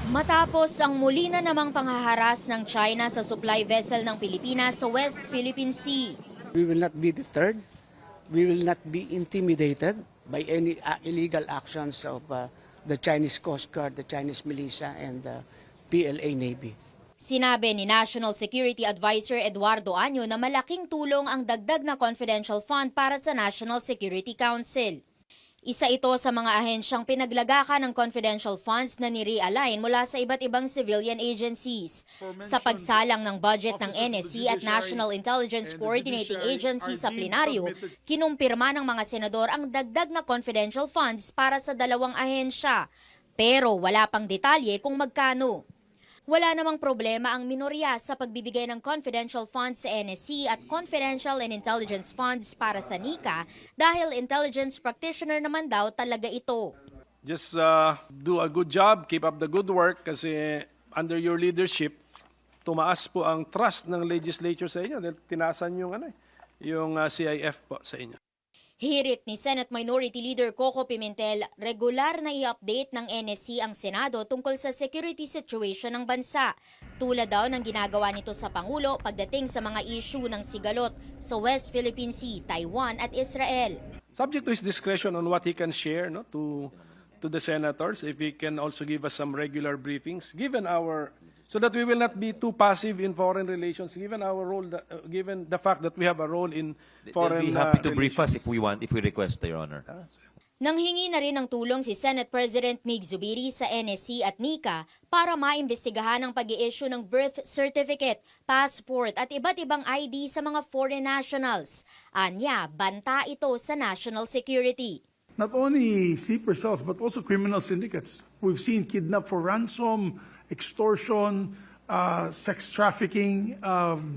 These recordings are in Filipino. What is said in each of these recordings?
Matapos ang muli na namang panghaharas ng China sa supply vessel ng Pilipinas sa West Philippine Sea. We will not be deterred. We will not be intimidated by any illegal actions of the Chinese Coast Guard, the Chinese militia, and the PLA Navy. Sinabi ni National Security Advisor Eduardo Año na malaking tulong ang dagdag na confidential fund para sa National Security Council. Isa ito sa mga ahensyang pinaglagakan ng confidential funds na ni-realign mula sa iba't ibang civilian agencies. Sa pagsalang ng budget ng NSC at National Intelligence Coordinating Agency sa plenaryo, kinumpirma ng mga senador ang dagdag na confidential funds para sa dalawang ahensya. Pero wala pang detalye kung magkano. Wala namang problema ang minorya sa pagbibigay ng confidential funds sa NSC at confidential and intelligence funds para sa NICA dahil intelligence practitioner naman daw talaga ito. Just do a good job, keep up the good work kasi under your leadership, tumaas po ang trust ng legislature sa inyo dahil tinasan yung CIF po sa inyo. Hirit ni Senate Minority Leader Coco Pimentel, regular na i-update ng NSC ang Senado tungkol sa security situation ng bansa. Tulad daw ng ginagawa nito sa Pangulo pagdating sa mga issue ng sigalot sa West Philippine Sea, Taiwan at Israel. Subject to his discretion on what he can share to the senators, if he can also give us some regular briefings, so that we will not be too passive in foreign relations, given our role, given the fact that we have a role in foreign relations. They'll be happy to brief relations. us if we request, Your Honor. Nanghingi na rin ng tulong si Senate President Mig Zubiri sa NSC at NICA para maimbestigahan ang pag-i-issue ng birth certificate, passport at iba't ibang ID sa mga foreign nationals. Anya, banta ito sa national security. Not only sleeper cells, but also criminal syndicates. We've seen kidnap for ransom, extortion, sex trafficking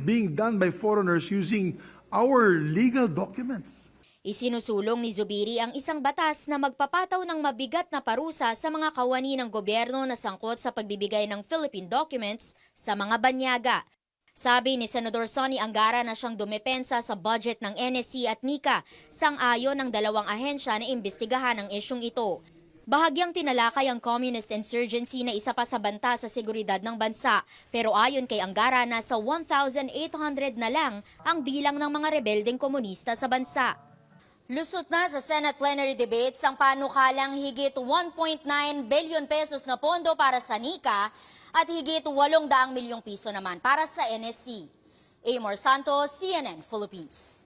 being done by foreigners using our legal documents. Isinusulong ni Zubiri ang isang batas na magpapataw ng mabigat na parusa sa mga kawani ng gobyerno na sangkot sa pagbibigay ng Philippine documents sa mga banyaga. Sabi ni Senador Sonny Angara na siyang dumepensa sa budget ng NSC at NICA, sang-ayon ng dalawang ahensya na imbestigahan ang isyung ito. Bahagyang tinalakay ang communist insurgency na isa pa sa banta sa seguridad ng bansa, pero ayon kay Angara nasa 1,800 na lang ang bilang ng mga rebeldeng komunista sa bansa. Lusot na sa Senate plenary debates ang panukalang higit 1.9 billion pesos na pondo para sa NICA at higit 800 milyong piso naman para sa NSC. Amor Santos, CNN Philippines.